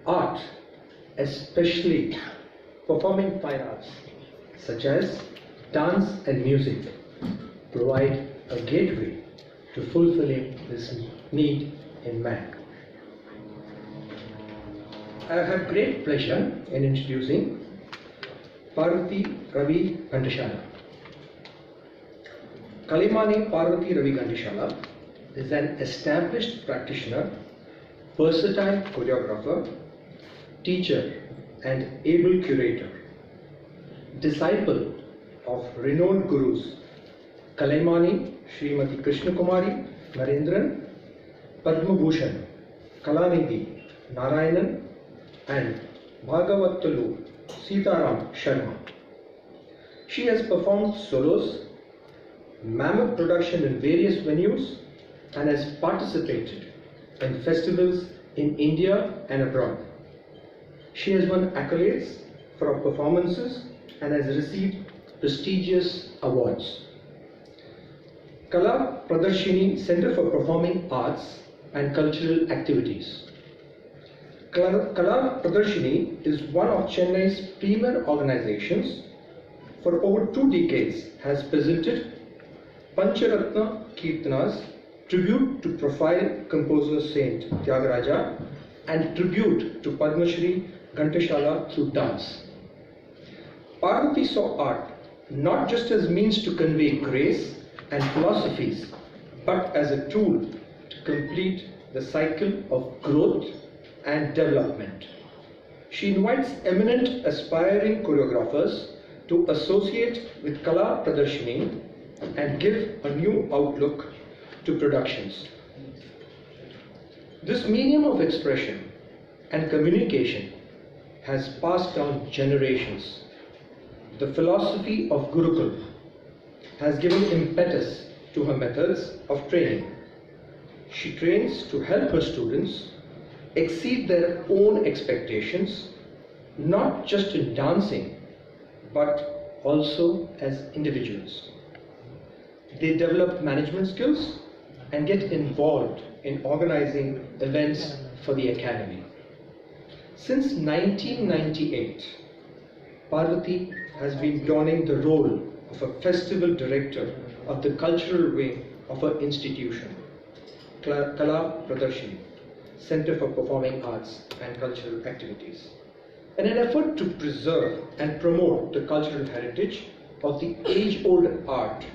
Art, especially performing fine arts such as dance and music, provide a gateway to fulfilling this need in man. I have great pleasure in introducing Parvati Ravi Ghantashala. Kalaimani Parvati Ravi Ghantashala is an established practitioner, versatile choreographer, teacher and able curator, disciple of renowned gurus Kalaimani Srimati Krishna Kumari Narendran, Padma Bhushan Kalanidhi Narayanan and Bhagavattalu Sitaram Sharma. She has performed solos, mammoth production in various venues, and has participated in festivals in India and abroad. She has won accolades for her performances and has received prestigious awards. Kala Pradarshini Center for Performing Arts and Cultural Activities. Kala Pradarshini is one of Chennai's premier organizations. For over 2 decades has presented Pancharatna Kirtanas, tribute to profile composer Saint Tyagaraja, and tribute to Padma Shri Ghantashala through dance. Parvati saw art not just as means to convey grace and philosophies, but as a tool to complete the cycle of growth and development. She invites eminent aspiring choreographers to associate with Kala Pradarshini and give a new outlook to productions. This medium of expression and communication has passed down generations. The philosophy of Gurukul has given impetus to her methods of training. She trains to help her students exceed their own expectations, not just in dancing, but also as individuals. They develop management skills and get involved in organizing events for the Academy. Since 1998, Parvati has been donning the role of a festival director of the cultural wing of her institution, Kala Pradarshini, Center for Performing Arts and Cultural Activities. In an effort to preserve and promote the cultural heritage of the age-old art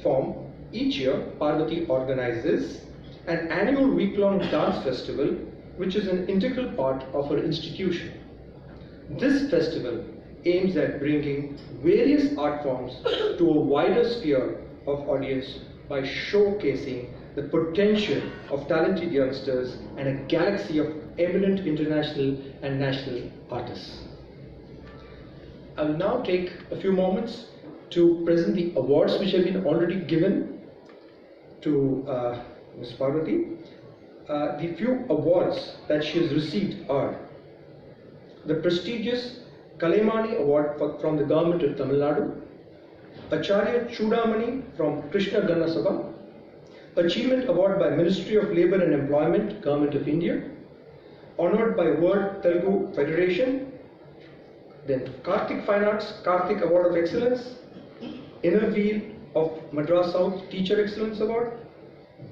form, each year Parvati organizes an annual week-long dance festival, which is an integral part of her institution. This festival aims at bringing various art forms to a wider sphere of audience by showcasing the potential of talented youngsters and a galaxy of eminent international and national artists. I will now take a few moments to present the awards which have been already given to Ms. Parvati. The few awards that she has received are the prestigious Kalaimani Award from the Government of Tamil Nadu, Acharya Chudamani from Krishna Ganna Sabha, Achievement Award by Ministry of Labour and Employment, Government of India, honored by World Telugu Federation, then Karthik Fine Arts, Karthik Award of Excellence, Inner Wheel of Madras South Teacher Excellence Award,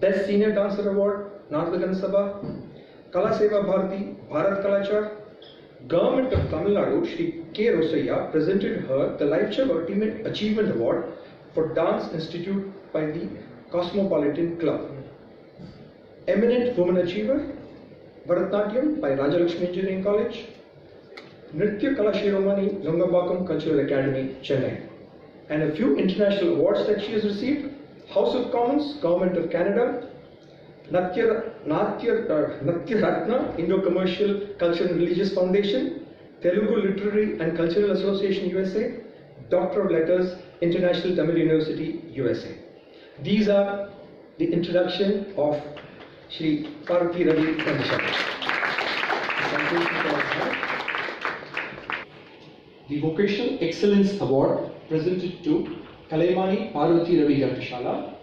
Best Senior Dancer Award, Narada Ganna Sabha, Kala Seva Bharati, Bharat Kalachar. Government of Tamil Nadu, Shri K. Rosaiya presented her the Lifetime Ultimate Achievement Award for Dance Institute by the Cosmopolitan Club. Eminent Woman Achiever, Bharatnatyam by Rajalakshmi Engineering College, Nritya Kala Shiromani, Zongambakam Cultural Academy, Chennai. And a few international awards that she has received: House of Commons, Government of Canada, Natya Ratna, Indo-Commercial Cultural and Religious Foundation, Telugu Literary and Cultural Association, USA, Doctor of Letters, International Tamil University, USA. These are the introduction of Shri Parvati Ravi Ghantashala. The Vocational Excellence Award presented to Kalaimani Parvati Ravi Ghantashala,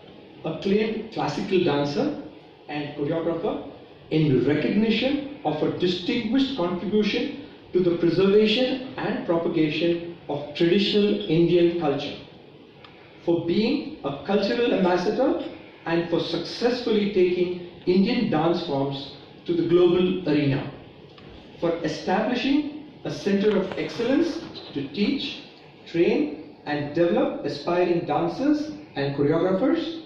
acclaimed classical dancer and choreographer, in recognition of a distinguished contribution to the preservation and propagation of traditional Indian culture, for being a cultural ambassador and for successfully taking Indian dance forms to the global arena, for establishing a center of excellence to teach, train and develop aspiring dancers and choreographers,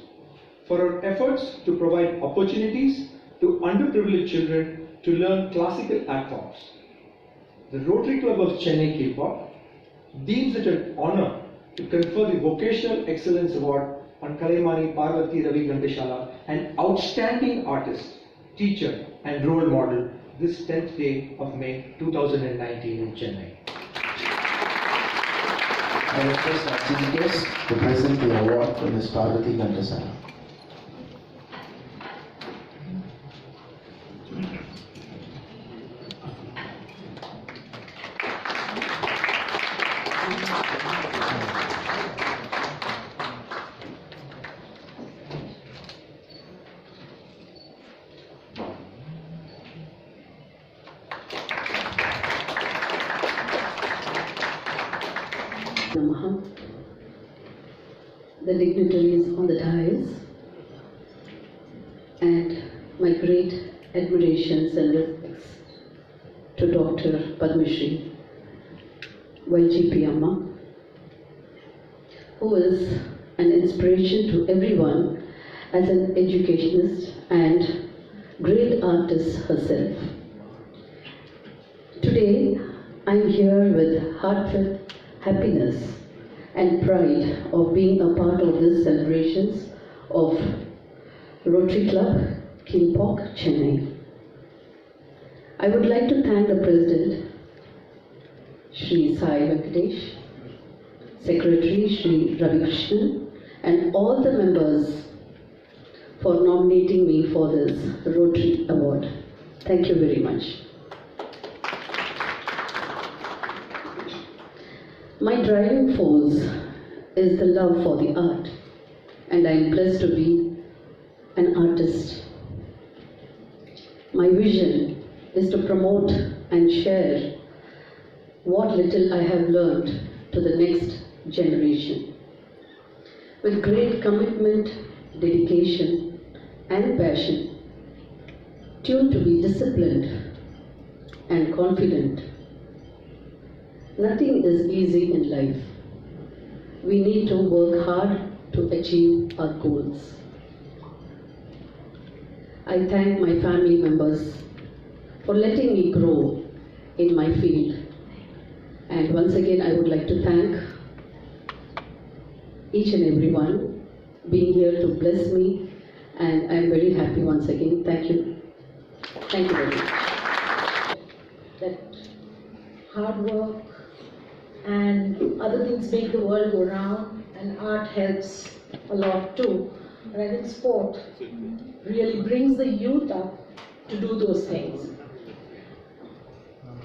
for our efforts to provide opportunities to underprivileged children to learn classical art forms. The Rotary Club of Chennai K-pop deems it an honor to confer the Vocational Excellence Award on Kalaimani Parvati Ravi Gandashala, an outstanding artist, teacher and role model, this 10th day of May 2019 in Chennai. I request our chief guest to present the award to Ms. Parvati Gandashala. Namaha, the dignitaries on the dais, and my great admirations and respects to Dr. Padma Shri YGP Amma, who is an inspiration to everyone as an educationist and great artist herself. Today, I'm here with heartfelt happiness and pride of being a part of this celebrations of Rotary Club, K-pop, Chennai. I would like to thank the President, Shri Sai Venkatesh, Secretary Shri Ravi Krishnan, and all the members for nominating me for this Rotary Award. Thank you very much. My driving force is the love for the art, and I am blessed to be an artist. My vision is to promote and share what little I have learned to the next generation. With great commitment, dedication, and passion, tuned to be disciplined and confident. Nothing is easy in life. We need to work hard to achieve our goals. I thank my family members for letting me grow in my field. And once again, I would like to thank each and everyone being here to bless me. And I'm very happy once again. Thank you. Thank you very much. That hard work and other things make the world go round, and art helps a lot too. And I think sport really brings the youth up to do those things.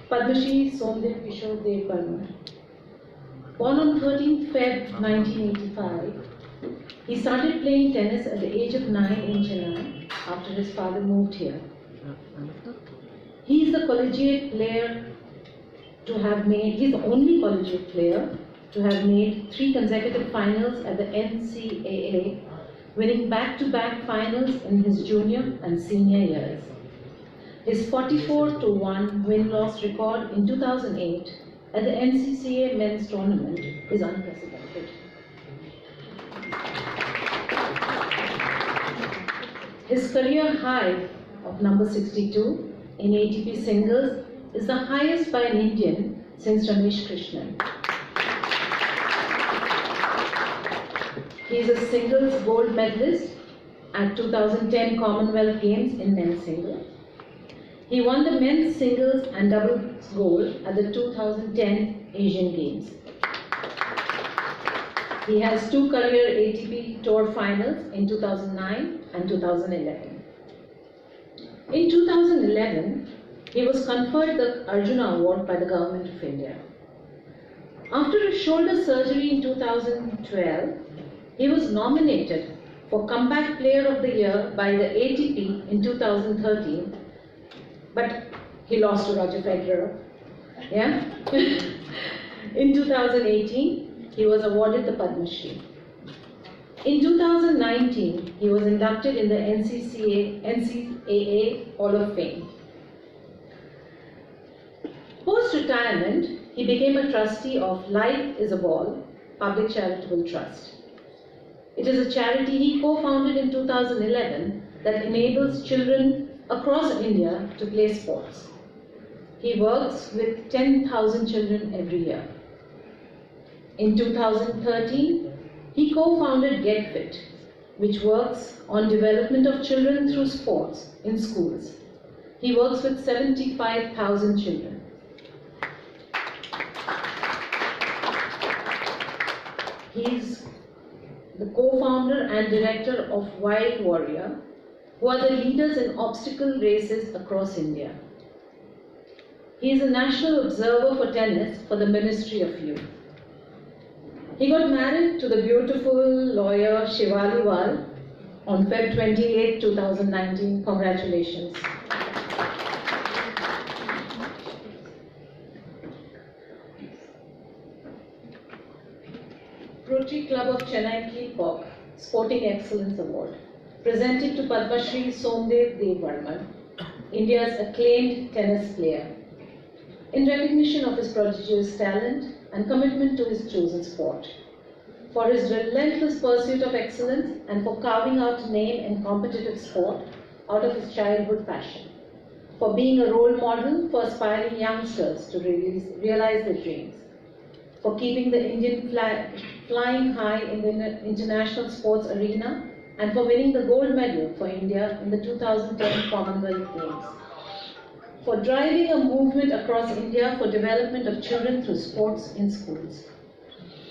Padma Shri Somdev Kishore Dev Burman, born on 13th Feb 1985, he started playing tennis at the age of 9 in Chennai after his father moved here. He is the collegiate player to have made, he's the only collegiate player to have made 3 consecutive finals at the NCAA, winning back-to-back finals in his junior and senior years. His 44-1 win-loss record in 2008 at the NCCA men's tournament is unprecedented. His career high of number 62 in ATP singles is the highest by an Indian since Ramesh Krishnan. He is a singles gold medalist at 2010 Commonwealth Games in men's singles. He won the men's singles and doubles gold at the 2010 Asian Games. He has 2 career ATP Tour finals in 2009 and 2011. In 2011, he was conferred the Arjuna Award by the Government of India. After a shoulder surgery in 2012, he was nominated for Comeback Player of the Year by the ATP in 2013 but he lost to Roger Federer. Yeah? In 2018, he was awarded the Padma Shri. In 2019, he was inducted in the NCAA Hall of Fame. Post-retirement, he became a trustee of Life is a Ball Public Charitable Trust. It is a charity he co-founded in 2011 that enables children across India to play sports. He works with 10,000 children every year. In 2013, he co-founded Get Fit, which works on development of children through sports in schools. He works with 75,000 children. He's the co-founder and director of Wild Warrior, who are the leaders in obstacle races across India. He is a national observer for tennis for the Ministry of Youth. He got married to the beautiful lawyer Shivali Wal on Feb 28, 2019. Congratulations. Rotary Club of Chennai Kilpok Sporting Excellence Award, presented to Padma Shri Somdev Devvarman, India's acclaimed tennis player, in recognition of his prodigious talent and commitment to his chosen sport, for his relentless pursuit of excellence and for carving out a name in competitive sport out of his childhood passion, for being a role model for aspiring youngsters to realize their dreams, for keeping the Indian flag flying high in the international sports arena, and for winning the gold medal for India in the 2010 Commonwealth Games, for driving a movement across India for development of children through sports in schools.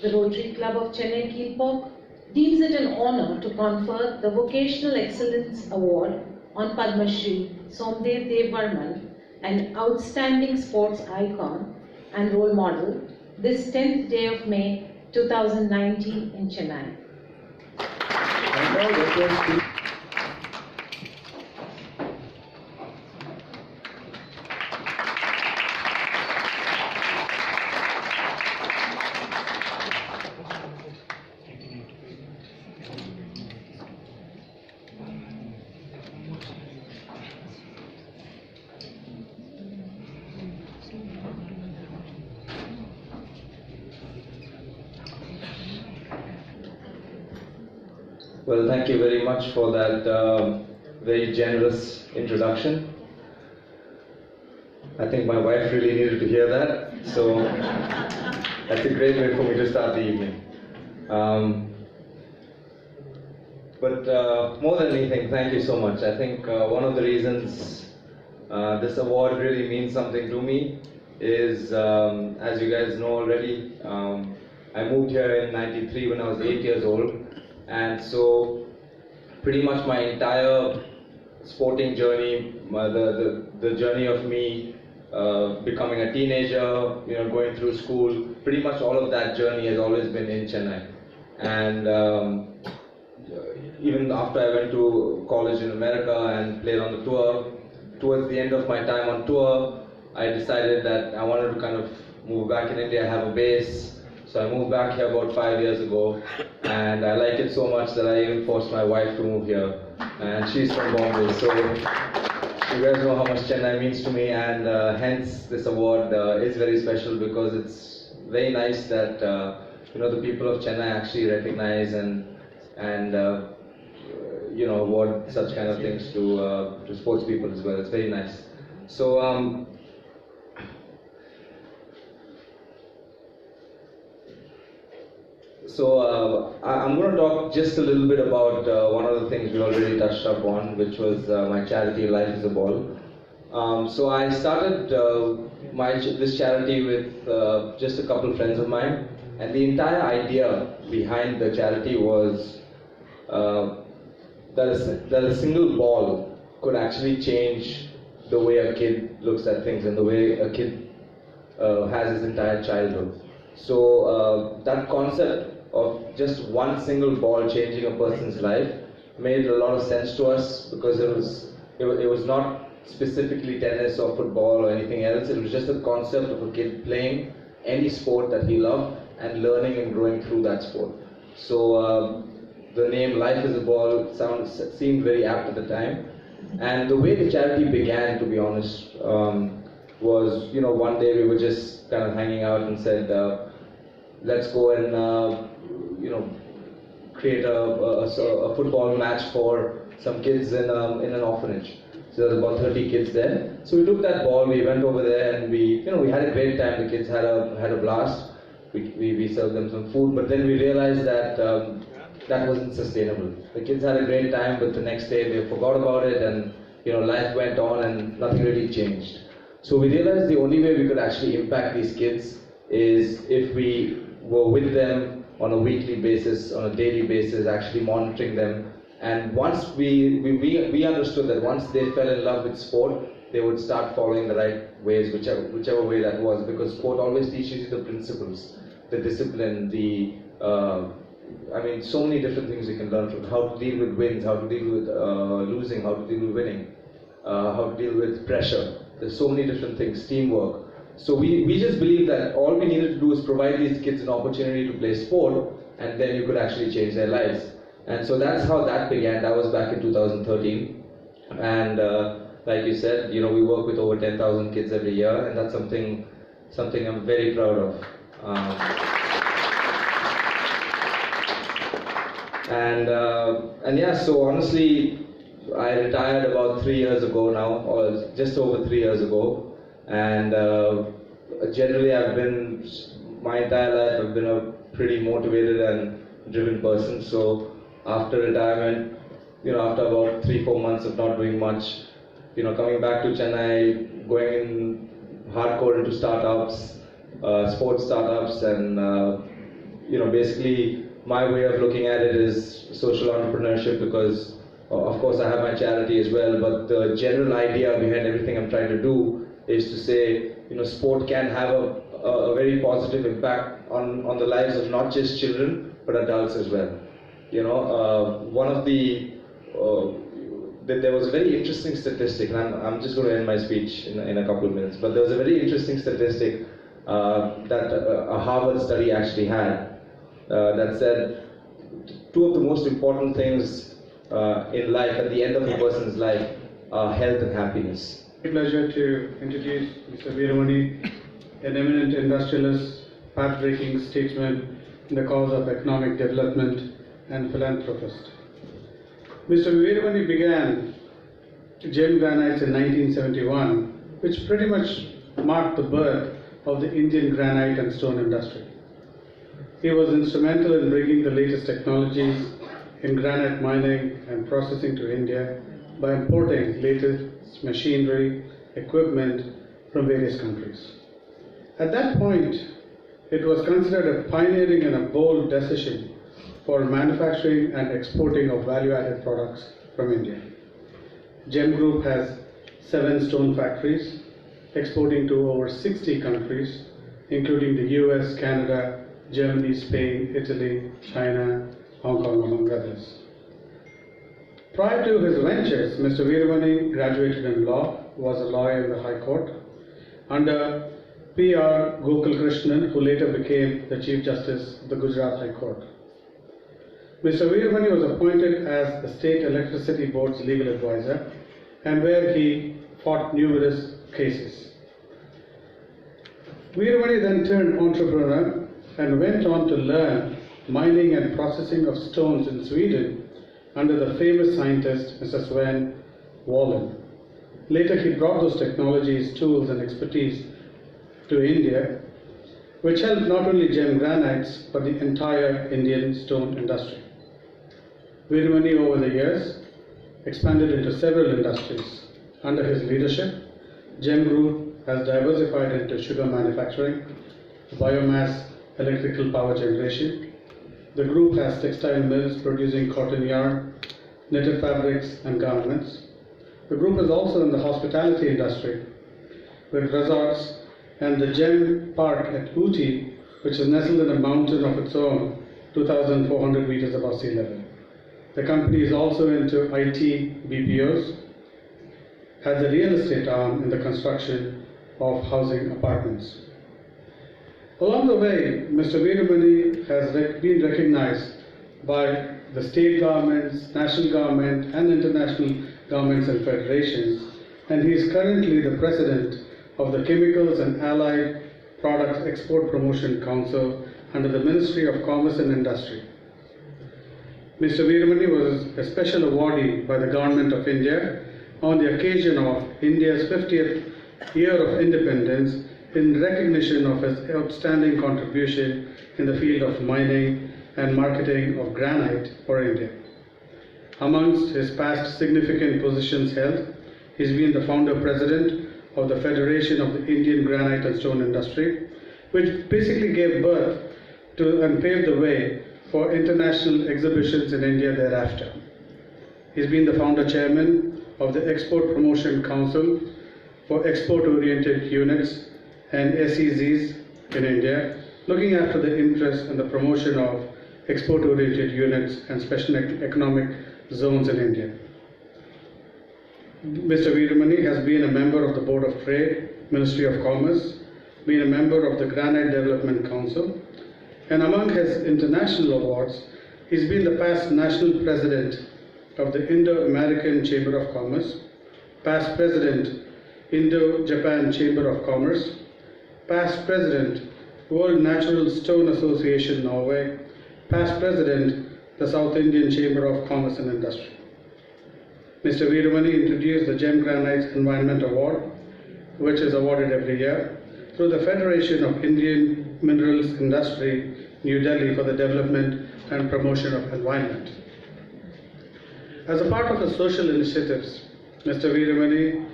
The Rotary Club of Chennai Kilpok deems it an honor to confer the Vocational Excellence Award on Padma Shri Somdev Devvarman, an outstanding sports icon and role model, this 10th day of May 2019 in Chennai. And now request to Well, thank you very much for that very generous introduction. I think my wife really needed to hear that, so that's a great way for me to start the evening. But more than anything, thank you so much. I think one of the reasons this award really means something to me is, as you guys know already, I moved here in '93 when I was 8 years old. And so pretty much my entire sporting journey, the journey of me becoming a teenager, going through school, pretty much all of that journey has always been in Chennai. And even after I went to college in America and played on the tour, towards the end of my time on tour, I decided that I wanted to kind of move back in India, have a base. So I moved back here about 5 years ago, and I like it so much that I even forced my wife to move here, and she's from Bombay. So you guys know how much Chennai means to me, and hence this award is very special because it's very nice that the people of Chennai actually recognize and award such kind of things to sports people as well. It's very nice. So. I'm going to talk just a little bit about one of the things we already touched upon, which was my charity, Life is a Ball. So I started this charity with just a couple of friends of mine, and the entire idea behind the charity was that a single ball could actually change the way a kid looks at things and the way a kid has his entire childhood. So that concept of just one single ball changing a person's life made a lot of sense to us because it was not specifically tennis or football or anything else. It was just the concept of a kid playing any sport that he loved and learning and growing through that sport. So the name Life is a Ball seemed very apt at the time. And the way the charity began, to be honest, was, one day we were just kind of hanging out and said, let's go and, create a football match for some kids in an orphanage. So there was about 30 kids there. So we took that ball, we went over there, and we had a great time. The kids had a blast. We served them some food, but then we realized that that wasn't sustainable. The kids had a great time, but the next day they forgot about it, and life went on, and nothing really changed. So we realized the only way we could actually impact these kids is if we were with them on a weekly basis, on a daily basis, actually monitoring them. And once we understood that once they fell in love with sport, they would start following the right ways, whichever way that was, because sport always teaches you the principles, the discipline, so many different things you can learn from how to deal with wins, how to deal with losing, how to deal with winning, how to deal with pressure. There's so many different things, teamwork. So we just believe that all we needed to do is provide these kids an opportunity to play sport, and then you could actually change their lives. And so that's how that began. That was back in 2013. And like you said, we work with over 10,000 kids every year, and that's something I'm very proud of. So honestly, I retired about 3 years ago now, or just over 3 years ago. And generally, my entire life, I've been a pretty motivated and driven person. So after retirement, after about 3-4 months of not doing much, coming back to Chennai, going in hardcore into startups, sports startups, and basically my way of looking at it is social entrepreneurship, because of course I have my charity as well, but the general idea behind everything I'm trying to do is to say, sport can have a very positive impact on the lives of not just children, but adults as well. There was a very interesting statistic, and I'm just going to end my speech in a couple of minutes, but there was a very interesting statistic that a Harvard study actually had that said two of the most important things in life, at the end of a person's life, are health and happiness. Pleasure to introduce Mr. Veeramani, an eminent industrialist, path-breaking statesman in the cause of economic development and philanthropist. Mr. Veeramani began Gem Granites in 1971, which pretty much marked the birth of the Indian granite and stone industry. He was instrumental in bringing the latest technologies in granite mining and processing to India by importing latest machinery, equipment from various countries. At that point, it was considered a pioneering and a bold decision for manufacturing and exporting of value-added products from India. Gem Group has 7 stone factories, exporting to over 60 countries, including the US, Canada, Germany, Spain, Italy, China, Hong Kong, among others. Prior to his ventures, Mr. Veeramani graduated in law, was a lawyer in the High Court, under P.R. Gokul Krishnan, who later became the Chief Justice of the Gujarat High Court. Mr. Veeramani was appointed as the State Electricity Board's legal advisor, and where he fought numerous cases. Veeramani then turned entrepreneur and went on to learn mining and processing of stones in Sweden under the famous scientist Mr. Sven Wallen. Later he brought those technologies, tools and expertise to India, which helped not only Gem Granites but the entire Indian stone industry. Veeramani over the years expanded into several industries. Under his leadership, Gem Group has diversified into sugar manufacturing, biomass electrical power generation. The group has textile mills producing cotton yarn, knitted fabrics and garments. The group is also in the hospitality industry with resorts and the Gem Park at Ooty, which is nestled in a mountain of its own, 2,400 meters above sea level. The company is also into IT BPOs. had the real estate arm in the construction of housing apartments. Along the way, Mr. Veeramani has been recognized by the state governments, national government, and international governments and federations, and he is currently the president of the Chemicals and Allied Products Export Promotion Council under the Ministry of Commerce and Industry. Mr. Veeramani was a special awardee by the Government of India on the occasion of India's 50th year of independence in recognition of his outstanding contribution in the field of mining and marketing of granite for India. Amongst his past significant positions held, he's been the founder president of the Federation of the Indian Granite and Stone Industry, which basically gave birth to and paved the way for international exhibitions in India thereafter. He's been the founder chairman of the Export Promotion Council for export-oriented units and SEZs in India, looking after the interest and the promotion of export-oriented units and special economic zones in India. Mr. Veeramani has been a member of the Board of Trade, Ministry of Commerce, been a member of the Granite Development Council, and among his international awards, he's been the past national president of the Indo-American Chamber of Commerce, past president, Indo-Japan Chamber of Commerce, past president, World Natural Stone Association Norway, past president, the South Indian Chamber of Commerce and Industry. Mr. Veeramani introduced the Gem Granites Environment Award, which is awarded every year, through the Federation of Indian Minerals Industry, New Delhi, for the development and promotion of environment. As a part of the social initiatives, Mr. Veeramani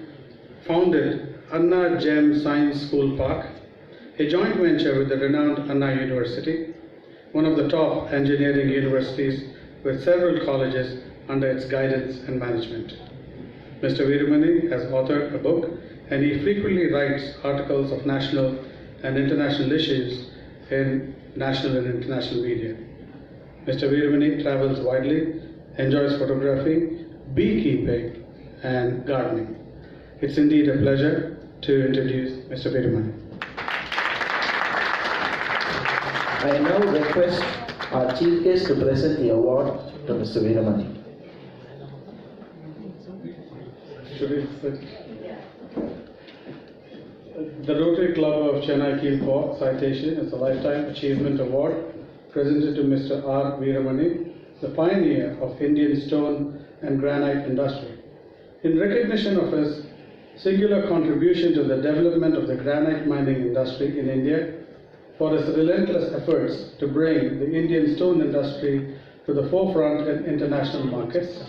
founded Anna Gem Science School Park, a joint venture with the renowned Anna University, one of the top engineering universities with several colleges under its guidance and management. Mr. Veeramani has authored a book, and he frequently writes articles of national and international issues in national and international media. Mr. Veeramani travels widely, enjoys photography, beekeeping, and gardening. It's indeed a pleasure to introduce Mr. Veeramani. I now request our chief guest to present the award to Mr. Veeramani. Should we sit? The Rotary Club of Chennai Kilpaw citation is a Lifetime Achievement Award presented to Mr. R. Veeramani, the pioneer of Indian stone and granite industry. In recognition of his singular contribution to the development of the granite mining industry in India, for his relentless efforts to bring the Indian stone industry to the forefront in international markets,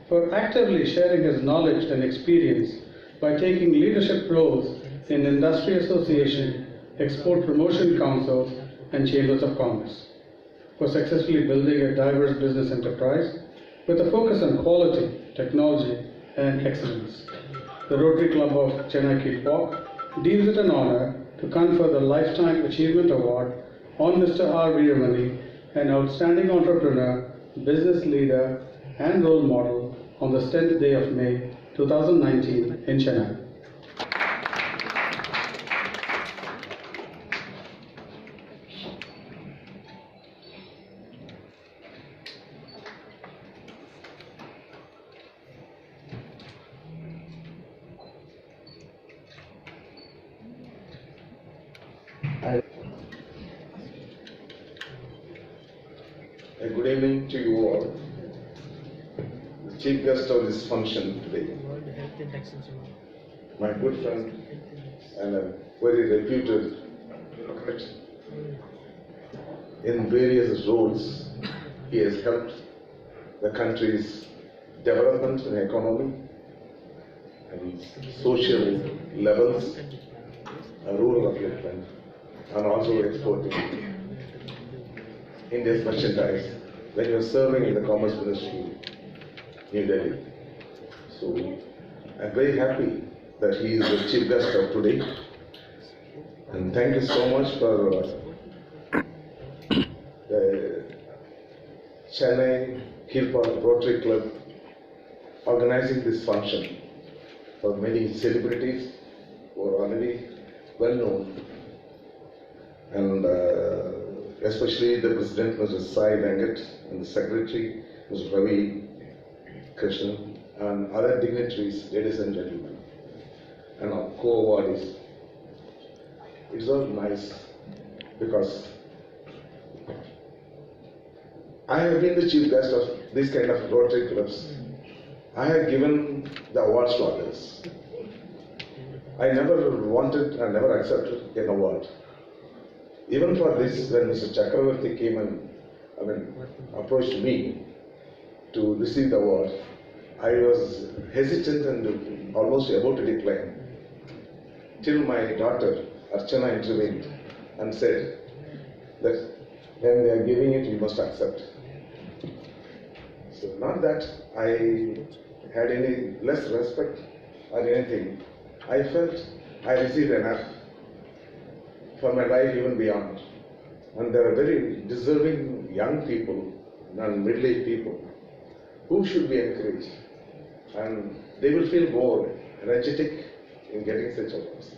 for actively sharing his knowledge and experience by taking leadership roles in industry association, export promotion councils, and chambers of commerce, for successfully building a diverse business enterprise with a focus on quality, technology, and excellence. The Rotary Club of Chennai Kilpaw deems it an honor to confer the Lifetime Achievement Award on Mr. R. Veeramani, an outstanding entrepreneur, business leader, and role model on the 10th day of May 2019 in Chennai. Good evening to you all. The chief guest of this function today, my good friend and a very reputed architect. In various roles, he has helped the country's development and economy and social levels, rural upliftment, and also exporting India's merchandise when you are serving in the Commerce Ministry, New Delhi. So I'm very happy that he is the chief guest of today. And thank you so much for the Chennai Kilpaw Rotary Club organizing this function. for many celebrities who are already well known, and especially the President, Mr. Sai Venkat, and the Secretary, Mr. Ravi Krishnan, and other dignitaries, ladies and gentlemen, and our co-awardees. It's all nice because I have been the chief guest of these kind of Rotary clubs. I have given the awards to others. I never wanted and never accepted an award. Even for this, when Mr. Chakravarti came and approached me to receive the award, I was hesitant and almost about to decline. Till my daughter, Archana, intervened and said that when they are giving it, you must accept. So not that I had any less respect or anything. I felt I received enough for my life even beyond. And there are very deserving young people and middle-aged people who should be encouraged. And they will feel more energetic in getting such awards.